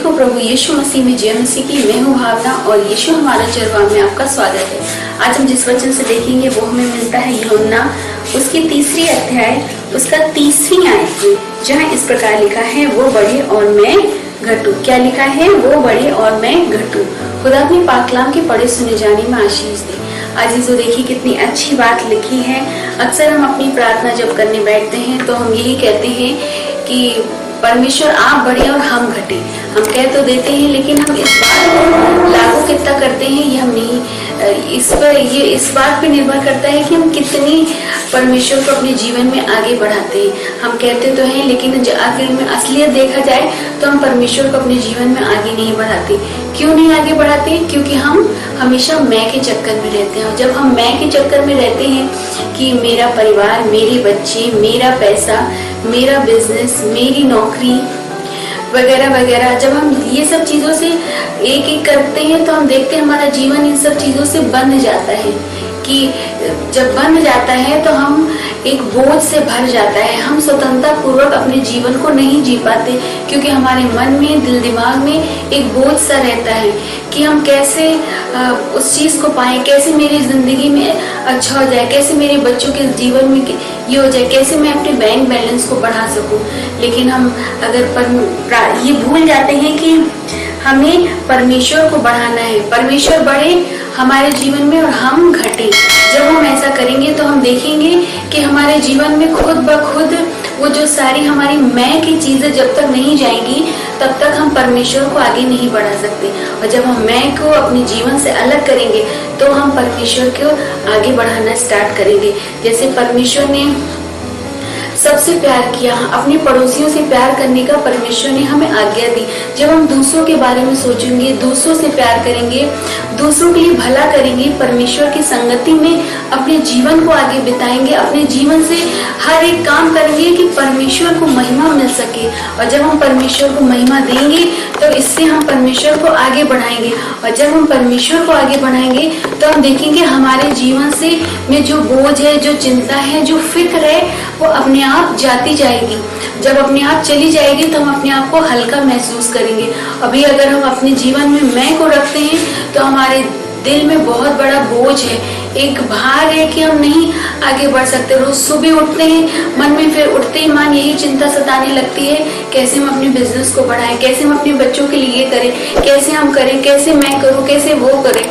को प्रभु यीशु मसीह में जय मसीह की। मैं हूँ भावना और यीशु हमारा चरवाहा में आपका स्वागत है। आज हम जिस वचन से देखेंगे वो हमें मिलता है यूहन्ना उसकी 3री अध्याय उसका 30वीं आयत में, जहाँ इस प्रकार लिखा है, वो बढ़े और मैं घटूं। क्या लिखा है? वो बढ़े और मैं घटूं। खुदा अपनी पाक कलाम के पढ़े सुने जाने में आशीष दे। आज जो देखिए कितनी अच्छी बात लिखी है। अक्सर हम अपनी प्रार्थना जब करने बैठते हैं तो हम यही कहते हैं कि परमेश्वर आप बढ़े और हम घटे। हम कह तो देते हैं लेकिन हम इस बात को लागू कितना करते हैं ये हम नहीं, ये इस बात पे निर्भर करता है कि हम कितनी परमेश्वर को अपने जीवन में आगे बढ़ाते हैं। हम कहते तो हैं लेकिन आखिर में असलियत देखा जाए तो हम परमेश्वर को अपने जीवन में आगे नहीं बढ़ाते। क्यों नहीं आगे बढ़ाते? क्योंकि हम हमेशा मैं के चक्कर में रहते हैं। और जब हम मैं के चक्कर में रहते हैं कि मेरा परिवार, मेरे बच्चे, मेरा पैसा, मेरा बिजनेस, मेरी नौकरी वगैरह वगैरह, जब हम ये सब चीजों से एक एक करते हैं तो हम देखते हैं हमारा जीवन इन सब चीजों से बंध जाता है। कि जब बंध जाता है तो हम एक बोझ से भर जाता है। हम स्वतंत्रता पूर्वक अपने जीवन को नहीं जी पाते क्योंकि हमारे मन में, दिल दिमाग में एक बोझ सा रहता है कि हम कैसे उस चीज को पाएं, कैसे मेरी जिंदगी में अच्छा हो जाए, कैसे मेरे बच्चों के जीवन में ये हो जाए, कैसे मैं अपने बैंक बैलेंस को बढ़ा सकूं। लेकिन हम अगर ये भूल जाते हैं कि हमें परमेश्वर को बढ़ाना है। परमेश्वर बढ़े हमारे जीवन में और हम घटे। जब हम ऐसा करेंगे तो हम देखेंगे कि हमारे जीवन में खुद ब खुद वो जो सारी हमारी मैं की चीजें जब तक नहीं जाएंगी तब तक हम परमेश्वर को आगे नहीं बढ़ा सकते। और जब हम मैं को अपने जीवन से अलग करेंगे तो हम परमेश्वर को आगे बढ़ाना स्टार्ट करेंगे। जैसे परमेश्वर ने सबसे प्यार किया, अपने पड़ोसियों से प्यार करने का परमेश्वर ने हमें आज्ञा दी। जब हम दूसरों के बारे में सोचेंगे, दूसरों से प्यार करेंगे, दूसरों के लिए भला करेंगे, परमेश्वर की संगति में अपने जीवन को आगे बिताएंगे, अपने जीवन से हर एक काम करेंगे कि परमेश्वर को महिमा मिल सके। और जब हम परमेश्वर को महिमा देंगे तो इससे हम परमेश्वर को आगे बढ़ाएंगे। और जब हम परमेश्वर को आगे बढ़ाएंगे तो हम देखेंगे हमारे जीवन से में जो बोझ है, जो चिंता है, जो फिक्र है, वो अपने आप जाती जाएगी। जब अपने आप चली जाएगी तो हम अपने आप को हल्का महसूस करेंगे। अभी अगर हम अपने जीवन में मैं को रखते हैं तो हमारे दिल में बहुत बड़ा बोझ है, एक भार है कि हम नहीं आगे बढ़ सकते। रोज सुबह उठते हैं, मन में फिर उठते ही मन यही चिंता सताने लगती है, कैसे हम अपने बिजनेस को बढ़ाएं, कैसे हम अपने बच्चों के लिए ये करें, कैसे हम करें, कैसे मैं करूं, कैसे वो करें।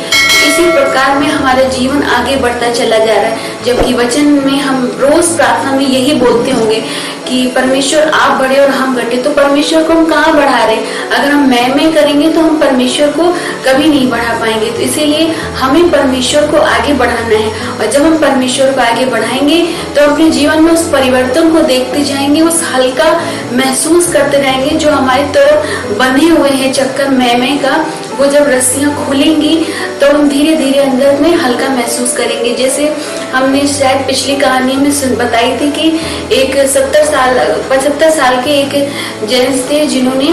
इसी प्रकार में हमारा जीवन आगे बढ़ता चला जा रहा है। जबकि वचन में हम रोज प्रार्थना में यही बोलते होंगे कि परमेश्वर आप बढ़े और हम घटे। तो परमेश्वर को हम कहाँ बढ़ा रहे? अगर हम मैं करेंगे तो हम परमेश्वर को कभी नहीं बढ़ा पाएंगे। तो इसीलिए हमें परमेश्वर को आगे बढ़ाना है। और जब हम परमेश्वर को आगे बढ़ाएंगे तो अपने जीवन में उस परिवर्तन को देखते जाएंगे, उस हल्का महसूस करते रहेंगे जो हमारी तरफ बंधे हुए हैं चक्कर मैं का। वो जब रस्सियां खुलेंगी तो हम धीरे धीरे अंदर में हल्का महसूस करेंगे। जैसे हमने शायद पिछली कहानी में बताई थी कि एक 75 साल के एक जेंट्स थे जिन्होंने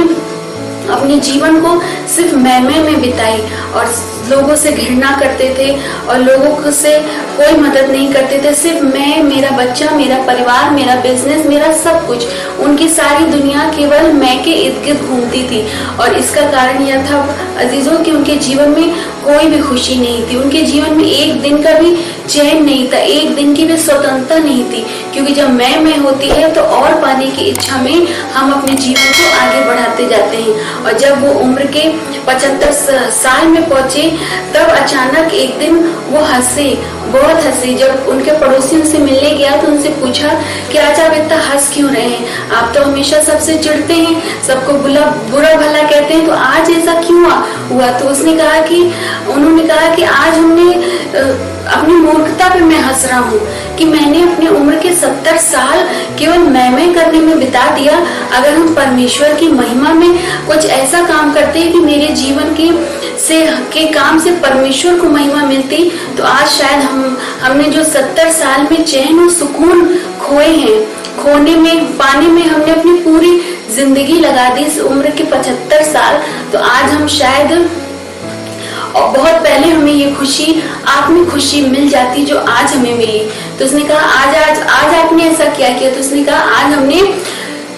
अपने जीवन को सिर्फ मैं में बिताई और लोगों से घृणा करते थे और लोगों से कोई मदद नहीं करते थे। सिर्फ मैं, मेरा बच्चा, मेरा परिवार, मेरा बिजनेस, मेरा सब कुछ, उनकी सारी दुनिया केवल मैं के इर्द गिर्द घूमती थी। और इसका कारण यह था अजीजों कि उनके जीवन में कोई भी खुशी नहीं थी, उनके जीवन में एक दिन का भी चैन नहीं था, एक दिन की भी स्वतंत्रता नहीं थी। क्योंकि जब मैं होती है तो और पाने की इच्छा में हम अपने जीवन को आगे बढ़ाते जाते हैं। और जब वो उम्र के 75 साल में पहुंचे तब अचानक एक दिन वो हंसे, बहुत हंसे। जब उनके पड़ोसियों से मिलने गया तो उनसे पूछा कि आज आप इतना हंस क्यों रहे हैं? आप तो हमेशा सबसे चिढ़ते हैं, सबको बुरा भला कहते हैं, तो आज ऐसा क्यों हुआ? तो उन्होंने कहा कि आज हमने अपनी मूर्खता पे मैं हंस रहा हूँ कि मैंने अपने उम्र के 70 साल केवल मैं करने में बिता दिया। अगर हम परमेश्वर की महिमा में कुछ ऐसा काम करते हैं कि मेरे जीवन के काम से परमेश्वर को महिमा मिलती तो आज शायद हमने जो 70 साल में चैन और सुकून खोए हैं, पाने में हमने अपनी पूरी जिंदगी लगा दी इस उम्र के 75 साल, तो आज हम शायद और बहुत पहले हमें ये खुशी, आप में खुशी मिल जाती जो आज हमें मिली। तो उसने कहा आज आपने ऐसा क्या किया? तो उसने कहा आज हमने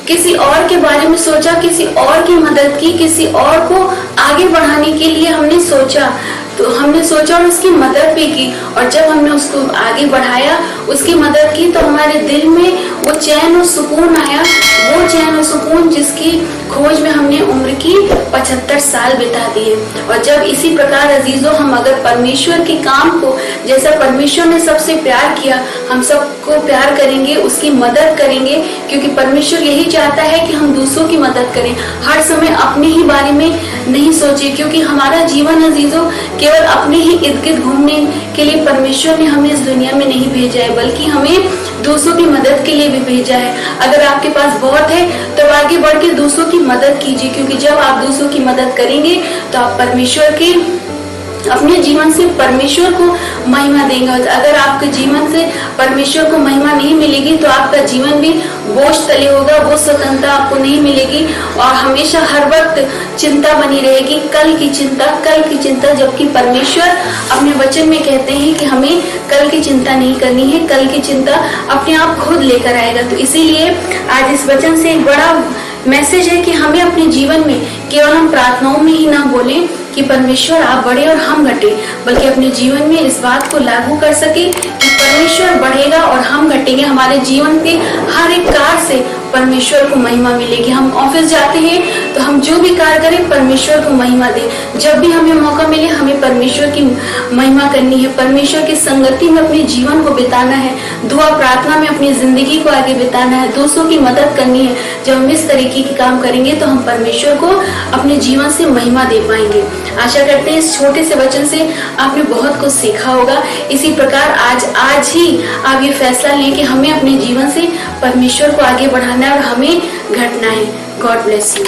किसी और के बारे में सोचा, किसी और की मदद की, किसी और को आगे बढ़ाने के लिए हमने सोचा, तो हमने सोचा और उसकी मदद भी की। और जब हमने उसको आगे बढ़ाया, उसकी मदद की, तो हमारे दिल में वो चैन और सुकून आया, वो चैन और सुकून जिसकी खोज में हमने उम्र की 75 साल बिता दिए। और जब इसी प्रकार अजीजों हम अगर परमेश्वर के काम को, जैसा परमेश्वर ने सबसे प्यार किया, हम सबको प्यार करेंगे, उसकी मदद करेंगे, क्योंकि परमेश्वर यही चाहता है कि हम दूसरों की मदद करें, हर समय अपने ही बारे में नहीं सोचे, क्योंकि हमारा जीवन अजीजों केवल अपने ही इर्द गिर्द घूमने के लिए परमेश्वर ने हमें इस दुनिया में नहीं भेजा है, बल्कि हमें दूसरों की मदद के लिए भी भेजा है। अगर आपके पास बहुत है तो आगे बढ़ के दूसरों की मदद कीजिए, क्योंकि जब आप दूसरों की मदद करेंगे तो आप परमेश्वर के अपने जीवन से परमेश्वर को महिमा देंगे। अगर आपके जीवन से परमेश्वर को महिमा नहीं मिलेगी तो आपका जीवन भी बोझ तले होगा, वो स्वतंत्रता आपको नहीं मिलेगी और हमेशा हर वक्त चिंता बनी रहेगी, कल की चिंता, जबकि परमेश्वर अपने वचन में कहते हैं कि हमें कल की चिंता नहीं करनी है, कल की चिंता अपने आप खुद लेकर आएगा। तो इसीलिए आज इस वचन से एक बड़ा मैसेज है कि हमें अपने जीवन में केवल हम प्रार्थनाओं में ही ना बोलें कि परमेश्वर आप बढ़े और हम घटे, बल्कि अपने जीवन में इस बात को लागू कर सके कि परमेश्वर बढ़ेगा और हम घटेंगे। हमारे जीवन के हर एक कार्य से परमेश्वर को महिमा मिलेगी। हम ऑफिस जाते हैं तो हम जो भी कार्य करें परमेश्वर को महिमा दें। जब भी हमें मौका मिले हमें परमेश्वर की महिमा करनी है, परमेश्वर की संगति में अपने जीवन को बिताना है, दुआ प्रार्थना में अपनी जिंदगी को आगे बिताना है, दूसरों की मदद करनी है। जब हम इस तरीके के काम करेंगे तो हम परमेश्वर को अपने जीवन से महिमा दे पाएंगे। आशा करते हैं इस छोटे से वचन से आपने बहुत कुछ सीखा होगा। इसी प्रकार आज ही आप ये फैसला लें कि हमें अपने जीवन से परमेश्वर को आगे बढ़ाना है और हमें घटना है। God bless you.